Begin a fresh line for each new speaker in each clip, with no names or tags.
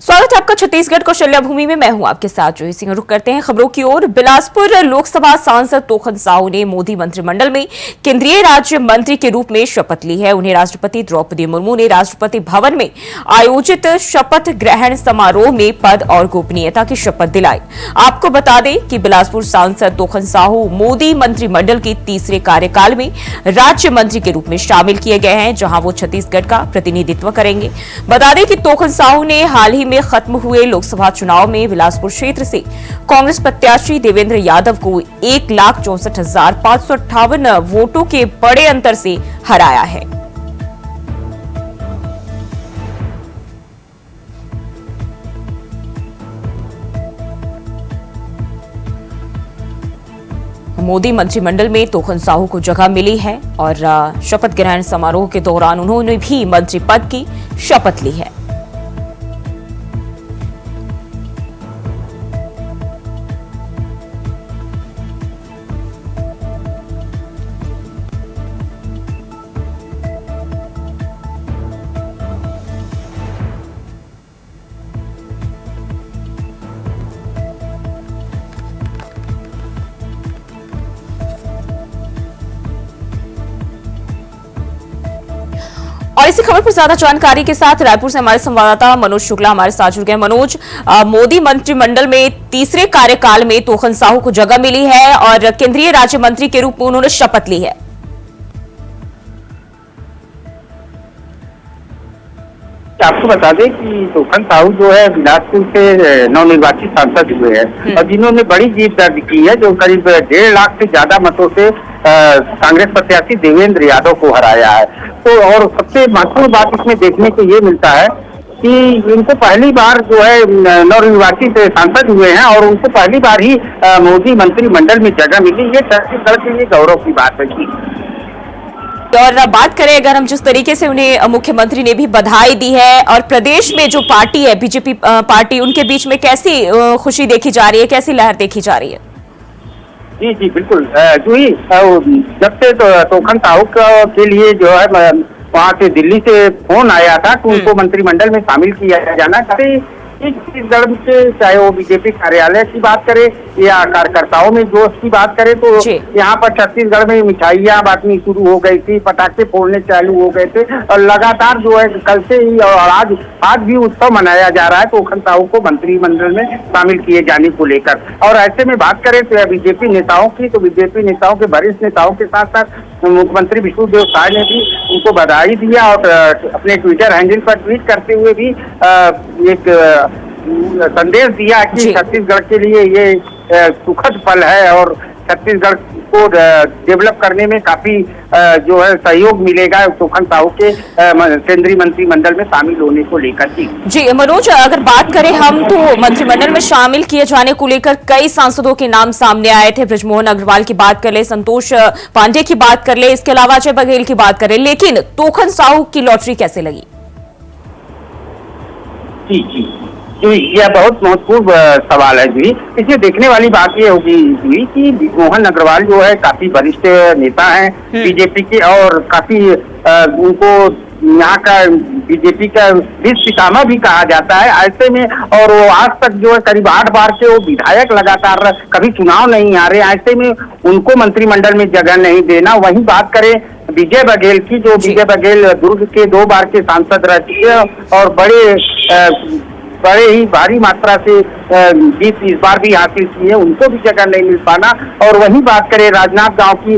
स्वागत है आपका छत्तीसगढ़ कौशल्या भूमि में। मैं हूं आपके साथ जूही सिंह। रुख करते हैं खबरों की ओर। बिलासपुर लोकसभा सांसद तोखन साहू ने मोदी मंत्रिमंडल में केंद्रीय राज्य मंत्री के रूप में शपथ ली है। उन्हें राष्ट्रपति द्रौपदी मुर्मू ने राष्ट्रपति भवन में आयोजित शपथ ग्रहण समारोह में पद और गोपनीयता की शपथ दिलाई। आपको बता दें कि बिलासपुर सांसद तोखन साहू मोदी मंत्रिमंडल के तीसरे कार्यकाल में राज्य मंत्री के रूप में शामिल किए गए हैं, जहां वो छत्तीसगढ़ का प्रतिनिधित्व करेंगे। बता दें कि तोखन साहू ने हाल ही में खत्म हुए लोकसभा चुनाव में बिलासपुर क्षेत्र से कांग्रेस प्रत्याशी देवेंद्र यादव को 1,64,558 वोटों के बड़े अंतर से हराया है। मोदी मंत्रिमंडल में तोखन साहू को जगह मिली है और शपथ ग्रहण समारोह के दौरान उन्होंने भी मंत्री पद की शपथ ली है। और इसी खबर पर ज्यादा जानकारी के साथ रायपुर से हमारे संवाददाता मनोज शुक्ला हमारे साथ जुड़ गए। मनोज, मोदी मंत्रिमंडल में तीसरे कार्यकाल में तोखन साहू को जगह मिली है और केंद्रीय राज्य मंत्री के रूप में उन्होंने शपथ ली है।
आपको बता दें कि तोखन साहू जो है बिलासपुर से नवनिर्वाचित सांसद हुए हैं और जिन्होंने बड़ी जीत दर्ज की है, जो करीब 1.5 लाख से ज्यादा मतों से कांग्रेस प्रत्याशी देवेंद्र यादव को हराया है। तो और सबसे महत्वपूर्ण बात इसमें देखने को ये मिलता है कि इनको पहली बार जो है नवनिर्वाचित सांसद हुए हैं और उनको पहली बार ही मोदी मंत्रिमंडल में जगह मिली। ये छत्तीसगढ़ के लिए गौरव की बात है।
और बात करें अगर हम जिस तरीके से उन्हें मुख्यमंत्री ने भी बधाई दी है और प्रदेश में जो पार्टी है बीजेपी पार्टी, उनके बीच में कैसी खुशी देखी जा रही है, कैसी लहर देखी जा रही है?
जी जी बिल्कुल जूही, जब से तोखन साहू के लिए जो है वहाँ से दिल्ली से फोन आया था कि उनको मंत्रिमंडल में शामिल किया जाना, छत्तीसगढ़ से चाहे वो बीजेपी कार्यालय की बात करे या कार्यकर्ताओं में जोश की बात करे, तो यहाँ पर छत्तीसगढ़ में मिठाइयाँ बांटनी शुरू हो गई थी, पटाखे फोड़ने चालू हो गए थे और लगातार जो है कल से ही और आज भी उत्सव मनाया जा रहा है तोखन साहू को मंत्रिमंडल में शामिल किए जाने को लेकर। और ऐसे में बात करें तो बीजेपी नेताओं की, तो बीजेपी नेताओं के वरिष्ठ नेताओं के साथ साथ मुख्यमंत्री विष्णुदेव साय ने भी उनको बधाई दिया और अपने ट्विटर हैंडल पर ट्वीट करते हुए भी एक संदेश दिया कि छत्तीसगढ़ के लिए ये सुखद पल है और छत्तीसगढ़ को डेवलप करने में काफी जो है सहयोग मिलेगा तोखन साहू के केंद्रीय मंत्रिमंडल में शामिल होने को लेकर।
जी मनोज, अगर बात करें हम तो मंत्रिमंडल में शामिल किए जाने को लेकर कई सांसदों के नाम सामने आए थे। बृजमोहन अग्रवाल की बात कर ले, संतोष पांडे की बात कर ले, इसके अलावा अजय बघेल की बात करें, लेकिन तोखन साहू की लॉटरी कैसे लगी?
जी जी जी, यह बहुत महत्वपूर्ण सवाल है जी। इसमें देखने वाली बात ये होगी जी कि मोहन अग्रवाल जो है काफी वरिष्ठ नेता हैं बीजेपी के और काफी उनको यहाँ का बीजेपी का विश्व पितामह भी कहा जाता है। ऐसे में और वो आज तक जो है करीब 8 बार से वो विधायक लगातार कभी चुनाव नहीं आ रहे, ऐसे में उनको मंत्रिमंडल में जगह नहीं देना। वहीं बात करें विजय बघेल की, जो विजय बघेल दुर्ग के 2 बार के सांसद रह चुके हैं और बड़े ही भारी मात्रा से जीत इस बार भी हासिल की है, उनको भी जगह नहीं मिल पाना। और वहीं बात करें राजनांदगांव की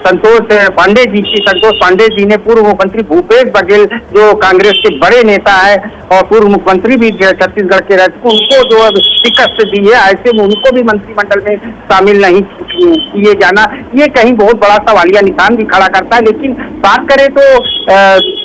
संतोष पांडे जी ने पूर्व मुख्यमंत्री भूपेश बघेल जो कांग्रेस के बड़े नेता है और पूर्व मुख्यमंत्री भी छत्तीसगढ़ के रह चुके, उनको जो टिकट दी है। ऐसे में उनको भी मंत्रिमंडल में शामिल नहीं किए जाना ये कहीं बहुत बड़ा सवालिया निशान भी खड़ा करता है। लेकिन बात करें तो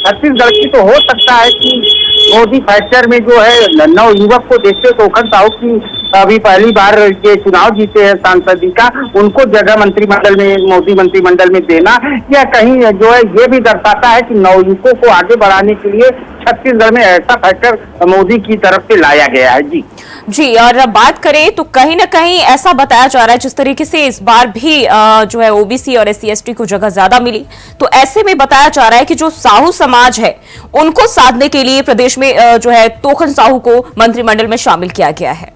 छत्तीसगढ़ की तो हो सकता है कि मोदी फैक्टर में जो है नव युवक को देखते तोखन साहू की अभी पहली बार ये चुनाव जीते हैं सांसद जी का, उनको जगह मंत्रिमंडल में, मोदी मंत्रिमंडल में देना, यह कहीं जो है ये भी दर्शाता है कि नवयुवकों को आगे बढ़ाने के लिए छत्तीसगढ़ में ऐसा फैक्टर मोदी की तरफ से लाया गया है। जी
जी, और बात करें तो कहीं ना कहीं ऐसा बताया जा रहा है, जिस तरीके से इस बार भी जो है ओबीसी और SC/ST को जगह ज्यादा मिली, तो ऐसे में बताया जा रहा है कि जो साहू समाज है उनको साधने के लिए प्रदेश में जो है तोखन साहू को मंत्रिमंडल में शामिल किया गया है।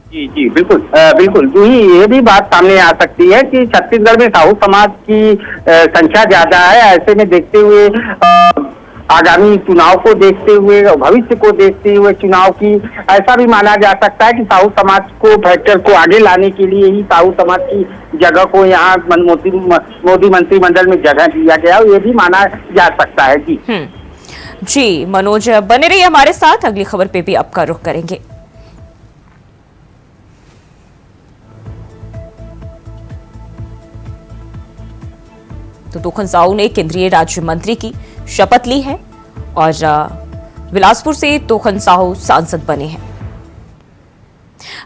जी जी बिल्कुल बिल्कुल। जो ही ये भी बात सामने आ सकती है कि छत्तीसगढ़ में साहू समाज की संख्या ज्यादा है। ऐसे में देखते हुए आगामी चुनाव को देखते हुए, भविष्य को देखते हुए चुनाव की, ऐसा भी माना जा सकता है कि साहू समाज को फैक्टर को आगे लाने के लिए ही साहू समाज की जगह को यहाँ मोदी मंत्रिमंडल में जगह दिया गया, ये भी माना जा सकता है। जी
जी मनोज, बने रहिए हमारे साथ, अगली खबर पे भी आपका रुख करेंगे। तो तोखन साहू ने केंद्रीय राज्य मंत्री की शपथ ली है और बिलासपुर से तोखन साहू सांसद बने हैं।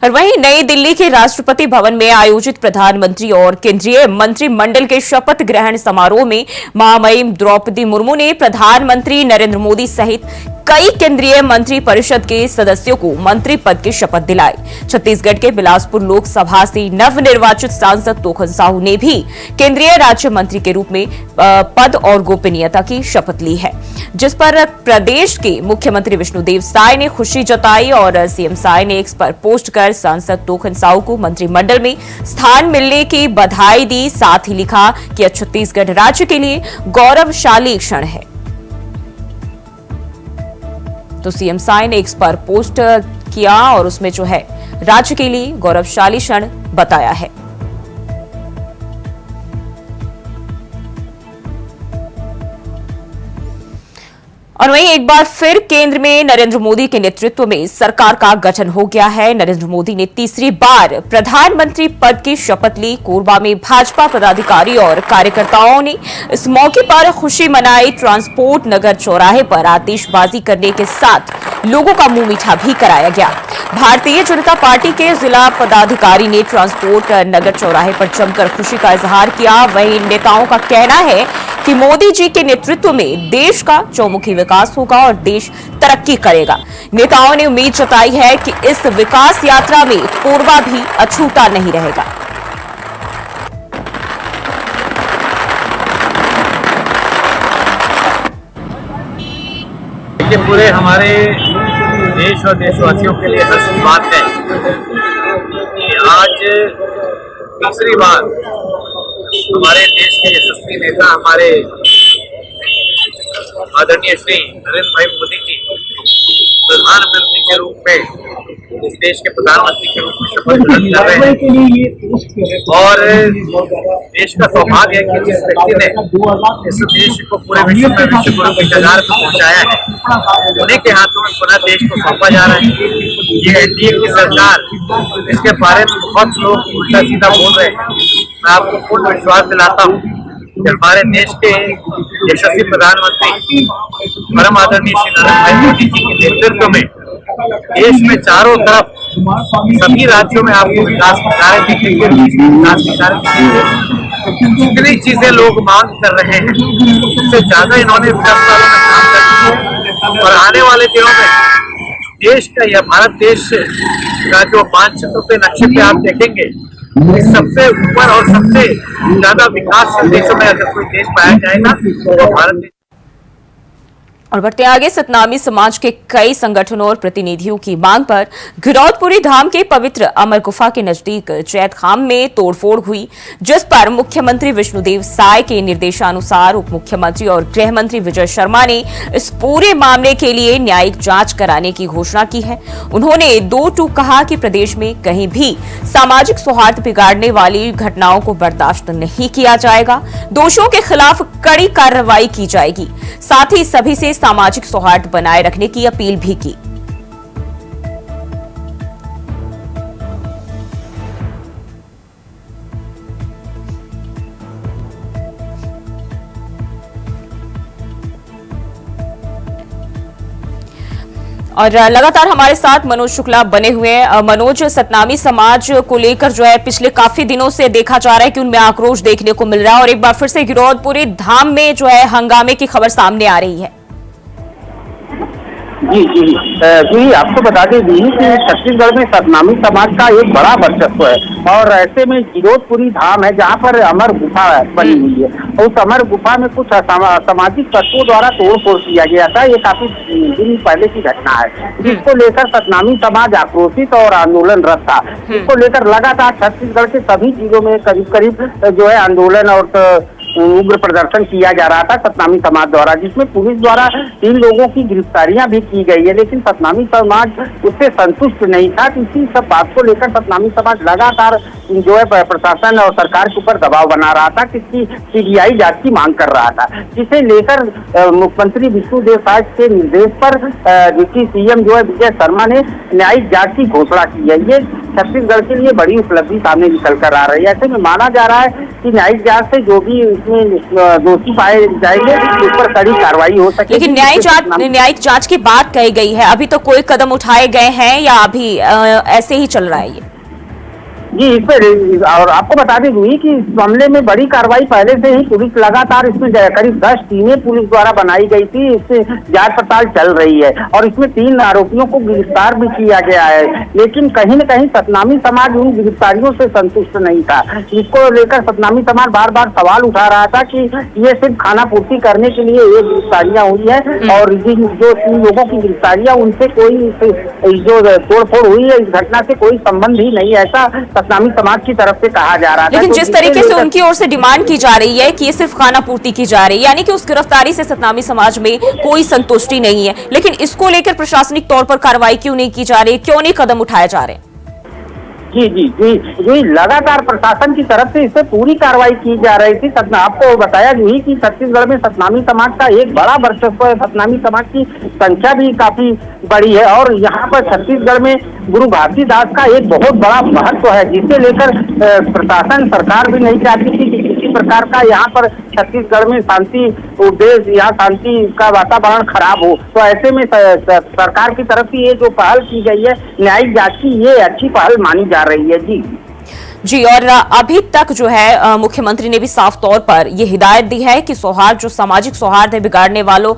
और वहीं नई दिल्ली के राष्ट्रपति भवन में आयोजित प्रधानमंत्री और केंद्रीय मंत्रिमंडल के शपथ ग्रहण समारोह में महामहिम द्रौपदी मुर्मू ने प्रधानमंत्री नरेंद्र मोदी सहित कई केंद्रीय मंत्री परिषद के सदस्यों को मंत्री पद की शपथ दिलाई। छत्तीसगढ़ के बिलासपुर लोकसभा से नवनिर्वाचित सांसद तोखन साहू ने भी केंद्रीय राज्य मंत्री के रूप में पद और गोपनीयता की शपथ ली है, जिस पर प्रदेश के मुख्यमंत्री विष्णुदेव साय ने खुशी जताई और सीएम साय ने एक्स पर पोस्ट कर सांसद तोखन साहू को मंत्रिमंडल में स्थान मिलने की बधाई दी। साथ ही लिखा कि छत्तीसगढ़ राज्य के लिए गौरवशाली क्षण है। तो सीएम साय ने एक्स पर पोस्ट किया और उसमें जो है राज्य के लिए गौरवशाली क्षण बताया है। और वहीं एक बार फिर केंद्र में नरेंद्र मोदी के नेतृत्व में सरकार का गठन हो गया है। नरेंद्र मोदी ने तीसरी बार प्रधानमंत्री पद की शपथ ली। कोरबा में भाजपा पदाधिकारी और कार्यकर्ताओं ने इस मौके पर खुशी मनाई। ट्रांसपोर्ट नगर चौराहे पर आतिशबाजी करने के साथ लोगों का मुंह मीठा भी कराया गया। भारतीय जनता पार्टी के जिला पदाधिकारी ने ट्रांसपोर्ट नगर चौराहे पर जमकर खुशी का इजहार किया। वहीं नेताओं का कहना है कि मोदी जी के नेतृत्व में देश का चौमुखी विकास होगा और देश तरक्की करेगा। नेताओं ने उम्मीद जताई है कि इस विकास यात्रा में कोरबा भी अछूता नहीं रहेगा।
ये पूरे हमारे देश और देशवासियों के लिए हर्ष की बात है कि आज तीसरी बार हमारे देश के यशस्वी नेता, हमारे आदरणीय श्री नरेंद्र भाई मोदी जी प्रधानमंत्री के रूप में, इस देश के प्रधानमंत्री के रूप में शपथ ग्रहण कर रहे हैं। और देश का सौभाग्य है कि जिस व्यक्ति ने इस देश को पूरे विश्व में विश्व गुरु की कगार पर पहुंचाया है, उन्हीं के हाथों में पुनः देश को सौंपा जा रहा है। ये एनडीए की सरकार, इसके बारे में बहुत लोग उल्टा सीधा बोल रहे हैं, मैं आपको पूर्ण विश्वास दिलाता हूँ कि हमारे देश के यशस्वी प्रधानमंत्री परम आदरणीय श्री नरेंद्र भाई मोदी जी के नेतृत्व में देश में चारों तरफ सभी राज्यों में आपको विकास के कार्य दिखेंगे। विकास के कार्य दिखेंगे। जितनी चीजें लोग मांग कर रहे हैं, उससे ज्यादा इन्होंने 10 सालों में काम कर दिया। और आने वाले दिनों में देश का या भारत देश का जो मानचित्र पे नक्शे पे आप देखेंगे, सबसे ऊपर और सबसे ज्यादा विकासशील देशों में अगर कोई देश पाया जाएगा तो भारत देश।
और बढ़ते आगे, सतनामी समाज के कई संगठनों और प्रतिनिधियों की मांग पर गिरौदपुरी धाम के पवित्र अमर गुफा के नजदीक जैत खाम में तोड़फोड़ हुई, जिस पर मुख्यमंत्री विष्णुदेव साय के निर्देशानुसार उप मुख्यमंत्री और गृह मंत्री विजय शर्मा ने इस पूरे मामले के लिए न्यायिक जांच कराने की घोषणा की है। उन्होंने 2 टूक कहा कि प्रदेश में कहीं भी सामाजिक सौहार्द बिगाड़ने वाली घटनाओं को बर्दाश्त नहीं किया जाएगा। दोषियों के खिलाफ कड़ी कार्रवाई की जाएगी। साथ ही सभी से सामाजिक सौहार्द बनाए रखने की अपील भी की। और लगातार हमारे साथ मनोज शुक्ला बने हुए हैं। मनोज, सतनामी समाज को लेकर जो है पिछले काफी दिनों से देखा जा रहा है कि उनमें आक्रोश देखने को मिल रहा है और एक बार फिर से गिरौदपुरी धाम में जो है हंगामे की खबर सामने आ रही है।
जी जी जी, आपको बता दें कि छत्तीसगढ़ में सतनामी समाज का एक बड़ा वर्चस्व है और ऐसे में गिरौदपुरी धाम है जहाँ पर अमर गुफा बनी हुई है। उस अमर गुफा में कुछ सामाजिक तत्वों द्वारा तोड़फोड़ किया गया था। ये काफी दिन पहले की घटना है, जिसको लेकर सतनामी समाज आक्रोशित और आंदोलनरत था। इसको लेकर लगातार छत्तीसगढ़ के सभी जिलों में करीब करीब जो है आंदोलन और उग्र प्रदर्शन किया जा रहा था सतनामी समाज द्वारा, जिसमें पुलिस द्वारा 3 लोगों की गिरफ्तारियां भी की गई है। लेकिन सतनामी समाज उससे संतुष्ट नहीं था। इसी सब बात को लेकर सतनामी समाज लगातार जो है प्रशासन और सरकार के ऊपर दबाव बना रहा था, किसकी सीबीआई जांच की मांग कर रहा था, जिसे लेकर मुख्यमंत्री विष्णुदेव साय के निर्देश पर डिप्टी सीएम जो है विजय शर्मा ने न्यायिक जांच की घोषणा की है। ये छत्तीसगढ़ के लिए बड़ी उपलब्धि सामने निकल कर आ रही है। ऐसे में माना जा रहा है कि न्यायिक जांच से जो भी इसमें दोषी पाए जाएंगे उस पर कड़ी कार्रवाई हो सके।
लेकिन न्यायिक जांच की बात कही गई है, अभी तो कोई कदम उठाए गए हैं या अभी ऐसे ही चल रहा है ये?
जी, इस पर और आपको बता दें कि इस मामले में बड़ी कार्रवाई पहले से ही पुलिस लगातार इसमें करीब 10 टीमें पुलिस द्वारा बनाई गई थी। इससे जांच पड़ताल चल रही है और इसमें 3 आरोपियों को गिरफ्तार भी किया गया है। लेकिन कहीं न कहीं सतनामी समाज उन गिरफ्तारियों से संतुष्ट नहीं था। इसको लेकर सतनामी समाज बार बार सवाल उठा रहा था कि ये सिर्फ खाना पूर्ति करने के लिए ये गिरफ्तारियां हुई है और जो 3 लोगों की गिरफ्तारियां उनसे कोई जो तोड़फोड़ हुई है इस घटना से कोई संबंध ही नहीं, ऐसा सतनामी समाज की तरफ से कहा जा रहा था।
लेकिन जिस तरीके से उनकी ओर से डिमांड की जा रही है कि ये सिर्फ खाना पूर्ति की जा रही है, यानी कि उस गिरफ्तारी से सतनामी समाज में कोई संतुष्टि नहीं है, लेकिन इसको लेकर प्रशासनिक तौर पर कार्रवाई क्यों नहीं की जा रही, क्यों नहीं कदम उठाए जा रहे?
जी जी जी जी, लगातार प्रशासन की तरफ से इस पे पूरी कार्रवाई की जा रही थी। आपको बताया कि छत्तीसगढ़ में सतनामी समाज का एक बड़ा वर्चस्व है। सतनामी समाज की संख्या भी काफी बड़ी है और यहाँ पर छत्तीसगढ़ में गुरु भारतीदास का एक बहुत बड़ा महत्व है, जिसे लेकर प्रशासन सरकार भी नहीं चाहती थी कि किसी प्रकार का यहाँ पर छत्तीसगढ़ में शांति उद्देश या शांति का वातावरण खराब हो। तो ऐसे में सरकार की तरफ से ये जो पहल की गई है न्यायिक जांच की, ये अच्छी पहल मानी जा रही है। जी,
और अभी तक जो है मुख्यमंत्री ने भी साफ तौर पर ये हिदायत दी है कि सौहार्द, जो सामाजिक सौहार्द है, बिगाड़ने वालों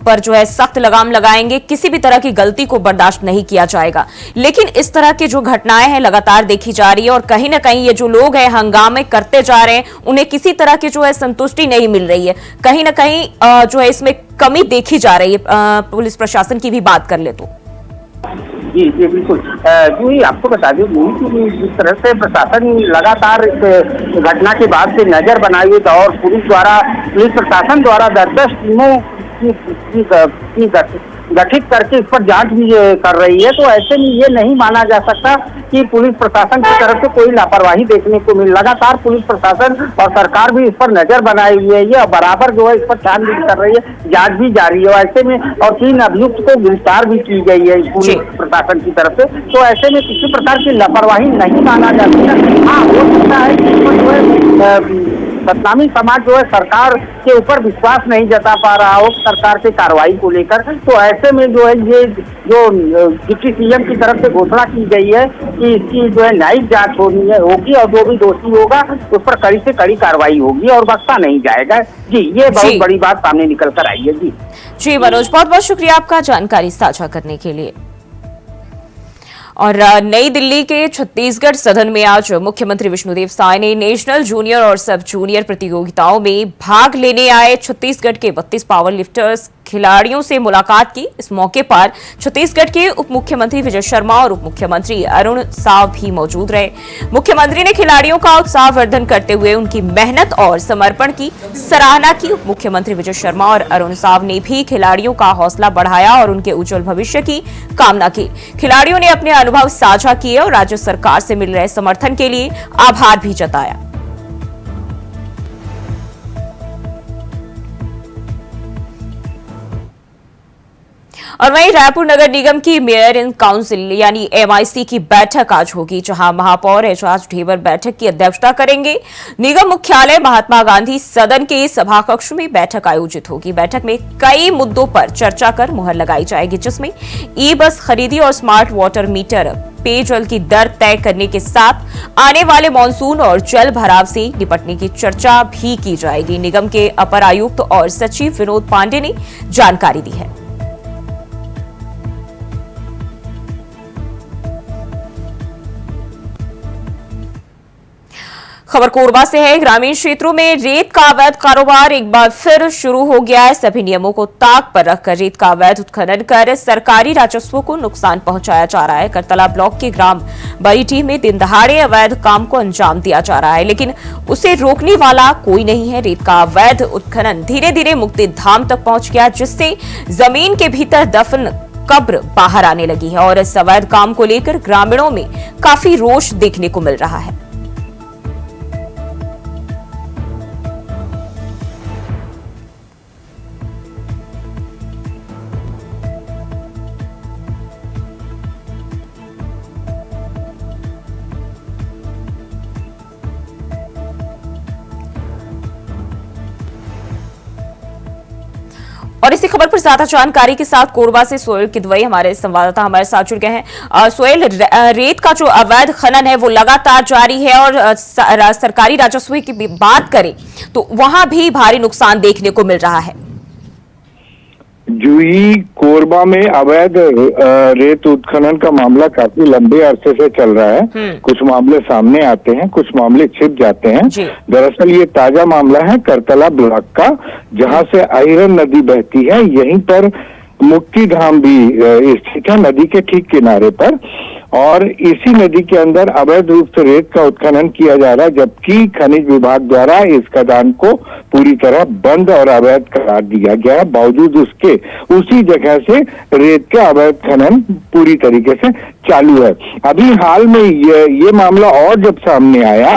पर जो है सख्त लगाम लगाएंगे, किसी भी तरह की गलती को बर्दाश्त नहीं किया जाएगा। लेकिन इस तरह की जो घटनाएं हैं लगातार देखी जा रही है और कहीं ना कहीं ये जो लोग हैं हंगामे करते जा रहे हैं, उन्हें किसी तरह की जो है संतुष्टि नहीं मिल रही है। कहीं ना कहीं जो है इसमें कमी देखी जा रही है। पुलिस प्रशासन की भी बात कर ले तो
जी जी बिल्कुल, जी आपको बता दें कि जिस तरह से प्रशासन लगातार इस घटना के बाद से नजर बनाई हुई और पुलिस प्रशासन द्वारा 10 टीमों की गठित करके इस पर जांच भी कर रही है। तो ऐसे में ये नहीं माना जा सकता कि पुलिस प्रशासन की तरफ से कोई लापरवाही देखने को मिली। लगातार पुलिस प्रशासन और सरकार भी इस पर नजर बनाई हुई है, ये बराबर जो है इस पर छानबीन कर रही है, जांच भी जारी है। ऐसे में और 3 अभियुक्त को गिरफ्तार भी की गई है पुलिस प्रशासन की तरफ से। तो ऐसे में किसी प्रकार की लापरवाही नहीं माना जा सकता। हाँ, हो सकता है कि जो है सतनामी समाज जो है सरकार के ऊपर विश्वास नहीं जता पा रहा हो सरकार के कार्रवाई को लेकर। तो ऐसे में जो है ये जो डिप्टी सीएम की तरफ से घोषणा की गई है कि इसकी जो है न्यायिक जांच होगी और जो भी दोषी होगा उस पर कड़ी से कड़ी कार्रवाई होगी और बख्शा नहीं जाएगा। जी, ये बहुत बड़ी बात सामने निकल कर आई है। जी,
मनोज, बहुत बहुत शुक्रिया आपका जानकारी साझा करने के लिए। और नई दिल्ली के छत्तीसगढ़ सदन में आज मुख्यमंत्री विष्णुदेव साय ने नेशनल जूनियर और सब जूनियर प्रतियोगिताओं में भाग लेने आए छत्तीसगढ़ के 32 पावर लिफ्टर्स खिलाड़ियों से मुलाकात की। इस मौके पर छत्तीसगढ़ के उप मुख्यमंत्री विजय शर्मा और उप मुख्यमंत्री अरुण साव भी मौजूद रहे। मुख्यमंत्री ने खिलाड़ियों का उत्साहवर्धन करते हुए उनकी मेहनत और समर्पण की सराहना की। उप मुख्यमंत्री विजय शर्मा और अरुण साव ने भी खिलाड़ियों का हौसला बढ़ाया और उनके उज्जवल भविष्य की कामना की। खिलाड़ियों ने अपने अनुभव साझा किए और राज्य सरकार से मिल रहे समर्थन के लिए आभार भी जताया। और वहीं रायपुर नगर निगम की मेयर इन काउंसिल यानी एमआईसी की बैठक आज होगी, जहां महापौर एजाज ढेबर बैठक की अध्यक्षता करेंगे। निगम मुख्यालय महात्मा गांधी सदन के सभा कक्ष में बैठक आयोजित होगी। बैठक में कई मुद्दों पर चर्चा कर मुहर लगाई जाएगी, जिसमें ई बस खरीदी और स्मार्ट वाटर मीटर, पेयजल की दर तय करने के साथ आने वाले मानसून और जल भराव से निपटने की चर्चा भी की जाएगी। निगम के अपर आयुक्त और सचिव विनोद पांडे ने जानकारी दी है। खबर कोरबा से है। ग्रामीण क्षेत्रों में रेत का अवैध कारोबार एक बार फिर शुरू हो गया है। सभी नियमों को ताक पर रखकर रेत का अवैध उत्खनन कर सरकारी राजस्व को नुकसान पहुंचाया जा रहा है। करतला ब्लॉक के ग्राम बरीटी में दिन दहाड़े अवैध काम को अंजाम दिया जा रहा है, लेकिन उसे रोकने वाला कोई नहीं है। रेत का अवैध उत्खनन धीरे धीरे मुक्ति धाम तक पहुंच गया, जिससे जमीन के भीतर दफन कब्र बाहर आने लगी है और इस अवैध काम को लेकर ग्रामीणों में काफी रोष देखने को मिल रहा है। और इसी खबर पर ज्यादा जानकारी के साथ कोरबा से सोहेल किदवई हमारे संवाददाता हमारे साथ जुड़ गए हैं। सोहेल, रेत का जो अवैध खनन है वो लगातार जारी है और सरकारी राजस्व की बात करें तो वहां भी भारी नुकसान देखने को मिल रहा है।
जूही, कोरबा में अवैध रेत उत्खनन का मामला काफी लंबे अरसे से चल रहा है। कुछ मामले सामने आते हैं, कुछ मामले छिप जाते हैं। दरअसल ये ताजा मामला है करतला ब्लॉक का, जहां से आयरन नदी बहती है। यहीं पर मुक्ति धाम भी स्थित है, नदी के ठीक किनारे पर, और इसी नदी के अंदर अवैध रूप से रेत का उत्खनन किया जा रहा है, जबकि खनिज विभाग द्वारा इस खदान को पूरी तरह बंद और अवैध करार दिया गया है। बावजूद उसके उसी जगह से रेत का अवैध खनन पूरी तरीके से चालू है। अभी हाल में ये मामला और जब सामने आया,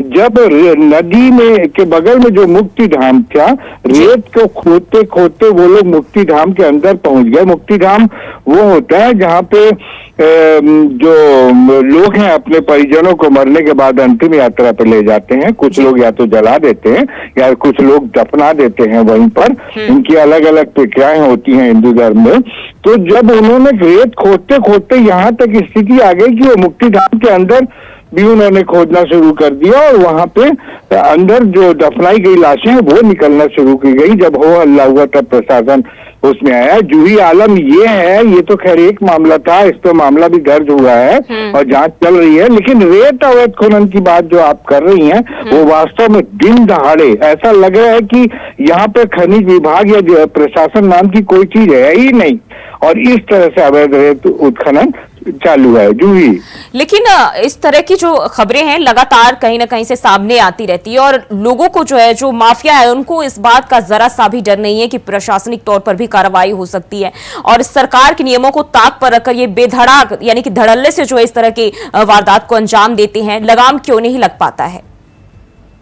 जब नदी में के बगल में जो मुक्ति धाम था, रेत को खोदते खोदते वो लोग मुक्ति धाम के अंदर पहुंच गए। मुक्ति धाम वो होता है जहाँ पे जो लोग हैं अपने परिजनों को मरने के बाद अंतिम यात्रा पे ले जाते हैं। कुछ लोग या तो जला देते हैं या कुछ लोग दफना देते हैं वहीं पर। इनकी अलग अलग प्रक्रियाएं होती हैं हिंदू धर्म में। तो जब उन्होंने रेत खोदते खोदते यहाँ तक स्थिति आ गई कि वो मुक्ति धाम के अंदर भी उन्होंने खोदना शुरू कर दिया और वहां पे अंदर जो दफनाई गई लाशें हैं वो निकलना शुरू की गई। जब हो हल्ला हुआ तब प्रशासन उसमें आया। जूही, आलम ये है, ये तो खैर एक मामला था, इस पर मामला भी दर्ज हुआ है और जांच चल रही है, लेकिन रेत अवैध खनन की बात जो आप कर रही हैं वो वास्तव में दिन दहाड़े ऐसा लग रहा है कि यहाँ पे खनिज विभाग या जो प्रशासन नाम की कोई चीज है ही नहीं, और इस तरह से अवैध रेत उत्खनन चालू है। जूही,
लेकिन इस तरह की जो खबरें हैं लगातार कहीं ना कहीं से सामने आती रहती है और लोगों को जो है, जो माफिया है, उनको इस बात का जरा सा भी डर नहीं है कि प्रशासनिक तौर पर भी कार्रवाई हो सकती है और सरकार के नियमों को ताक पर रखकर ये बेधड़ाक यानी कि धड़ल्ले से जो है इस तरह की वारदात को अंजाम देते हैं। लगाम क्यों नहीं लग पाता है?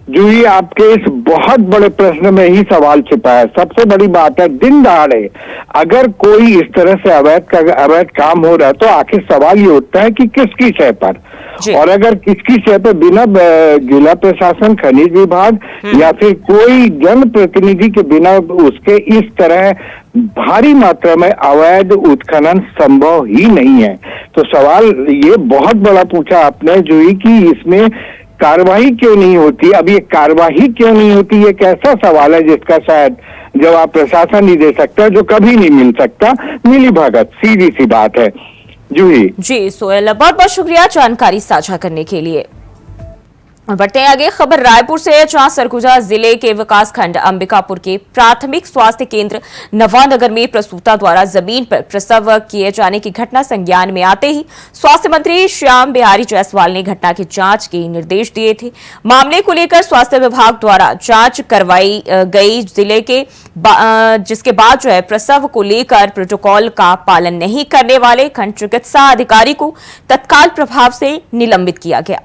जूही, आपके इस बहुत बड़े प्रश्न में ही सवाल छिपा है। सबसे बड़ी बात है, दिन दहाड़े अगर कोई इस तरह से अवैध काम हो रहा है तो आखिर सवाल ये उठता है कि किसकी शय पर, और अगर किसकी शय पर बिना जिला प्रशासन, खनिज विभाग या फिर कोई जनप्रतिनिधि के बिना उसके इस तरह भारी मात्रा में अवैध उत्खनन संभव ही नहीं है। तो सवाल ये बहुत बड़ा पूछा आपने जूही कि इसमें कार्रवाई क्यों नहीं होती। अब ये कार्रवाई क्यों नहीं होती, ये कैसा सवाल है जिसका शायद जवाब प्रशासन ही दे सकता है, जो कभी नहीं मिल सकता। मिली भगत, सीधी सी बात है। जूही
जी, सोहेल, बहुत बहुत शुक्रिया जानकारी साझा करने के लिए। और बढ़ते हैं आगे। खबर रायपुर से है, जहां सरगुजा जिले के विकासखंड अंबिकापुर के प्राथमिक स्वास्थ्य केंद्र नवानगर में प्रसूता द्वारा जमीन पर प्रसव किए जाने की घटना संज्ञान में आते ही स्वास्थ्य मंत्री श्याम बिहारी जायसवाल ने घटना की जांच के निर्देश दिए थे। मामले को लेकर स्वास्थ्य विभाग द्वारा जांच करवाई गई जिले के जिसके बाद जो है प्रसव को लेकर प्रोटोकॉल का पालन नहीं करने वाले खंड चिकित्सा अधिकारी को तत्काल प्रभाव से निलंबित किया गया।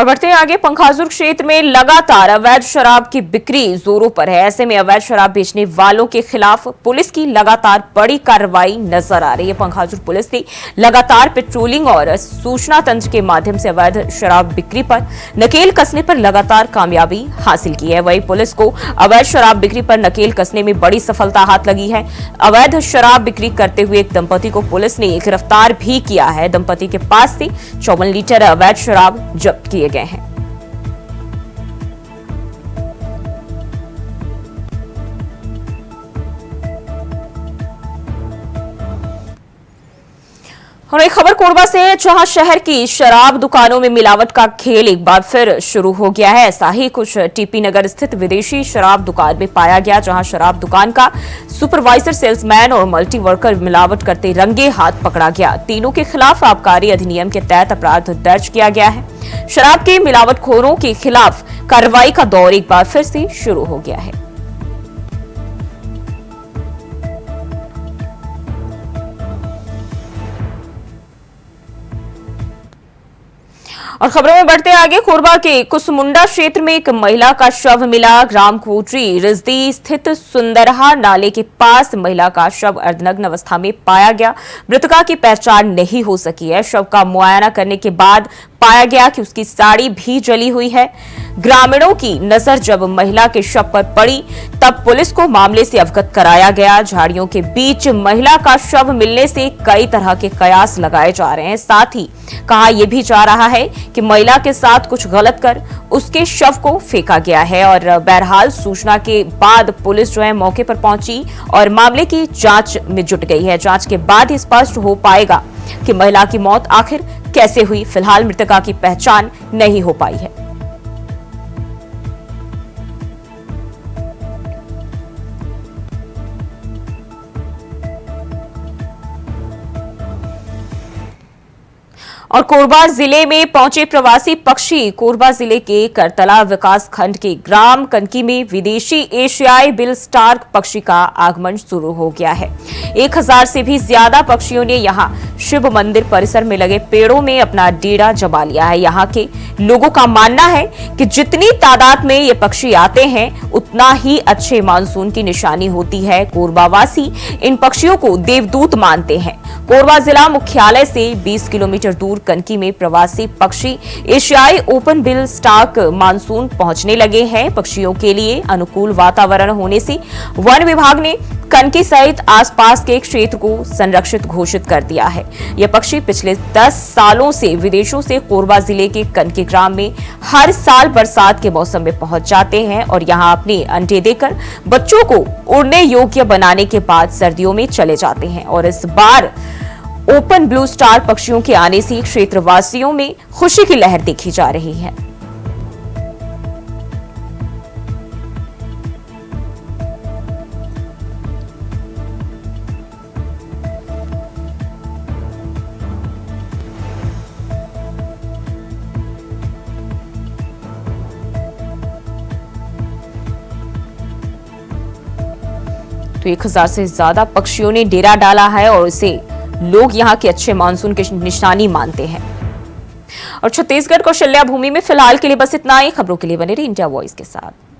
और बढ़ते हैं आगे। पंखाजुर क्षेत्र में लगातार अवैध शराब की बिक्री जोरों पर है। ऐसे में अवैध शराब बेचने वालों के खिलाफ पुलिस की लगातार बड़ी कार्रवाई नजर आ रही है। पंखाजुर पुलिस ने लगातार पेट्रोलिंग और सूचना तंत्र के माध्यम से अवैध शराब बिक्री पर नकेल कसने पर लगातार कामयाबी हासिल की है। वहीं पुलिस को अवैध शराब बिक्री पर नकेल कसने में बड़ी सफलता हाथ लगी है। अवैध शराब बिक्री करते हुए एक दंपति को पुलिस ने गिरफ्तार भी किया है। दंपति के पास से 54 लीटर अवैध शराब जब्त किए गए हैं। और एक खबर कोरबा से है, जहां शहर की शराब दुकानों में मिलावट का खेल एक बार फिर शुरू हो गया है। ऐसा ही कुछ टीपी नगर स्थित विदेशी शराब दुकान में पाया गया, जहां शराब दुकान का सुपरवाइजर, सेल्समैन और मल्टी वर्कर मिलावट करते रंगे हाथ पकड़ा गया। तीनों के खिलाफ आबकारी अधिनियम के तहत अपराध दर्ज किया गया है। शराब के मिलावटखोरों के खिलाफ कार्रवाई का दौर एक बार फिर से शुरू हो गया है। और खबरों में बढ़ते आगे। कोरबा के कुसमुंडा क्षेत्र में एक महिला का शव मिला। ग्राम कोटरी रिजदी स्थित सुंदरहा नाले के पास महिला का शव अर्धनग्न अवस्था में पाया गया। मृतका की पहचान नहीं हो सकी है। शव का मुआयना करने के बाद पाया गया कि उसकी साड़ी भी जली हुई है। ग्रामीणों की नजर जब महिला के शव पर पड़ी तब पुलिस को मामले से अवगत कराया गया। झाड़ियों के बीच महिला का शव मिलने से कई तरह के कयास लगाए जा रहे हैं। साथ ही कहा यह भी जा रहा है कि महिला के साथ कुछ गलत कर उसके शव को फेंका गया है। और बहरहाल सूचना के बाद पुलिस जो है मौके पर पहुंची और मामले की जांच में जुट गई है। जांच के बाद ही स्पष्ट हो पाएगा कि महिला की मौत आखिर कैसे हुई। फिलहाल मृतका की पहचान नहीं हो पाई है। और कोरबा जिले में पहुंचे प्रवासी पक्षी। कोरबा जिले के करतला विकास खंड के ग्राम कनकी में विदेशी एशियाई बिल स्टार्क पक्षी का आगमन शुरू हो गया है। 1000 से भी ज्यादा पक्षियों ने यहां शिव मंदिर परिसर में लगे पेड़ों में अपना डेरा जमा लिया है। यहां के लोगों का मानना है कि जितनी तादाद में ये पक्षी आते हैं उतना ही अच्छे मानसून की निशानी होती है। कोरबावासी इन पक्षियों को देवदूत मानते हैं। कोरबा जिला मुख्यालय से 20 किलोमीटर दूर कनकी में प्रवासी पक्षी एशियाई ओपन बिल स्टार्क मानसून पहुंचने लगे हैं। पक्षियों के लिए अनुकूल वातावरण होने से वन विभाग ने कनकी सहित आसपास के क्षेत्र को संरक्षित घोषित कर दिया है। यह पक्षी पिछले 10 सालों से विदेशों से कोरबा जिले के कनकी ग्राम में हर साल बरसात के मौसम में पहुंच जाते हैं और यहां अपने अंडे देकर बच्चों को उड़ने योग्य बनाने के बाद सर्दियों में चले जाते हैं। और इस बार ओपन ब्लू स्टार पक्षियों के आने से क्षेत्रवासियों में खुशी की लहर देखी जा रही है। तो 1000 से ज्यादा पक्षियों ने डेरा डाला है और इसे लोग यहां के अच्छे मानसून की निशानी मानते हैं। और छत्तीसगढ़ कौशल्या भूमि में फिलहाल के लिए बस इतना ही। खबरों के लिए बने रहिए इंडिया वॉइस के साथ।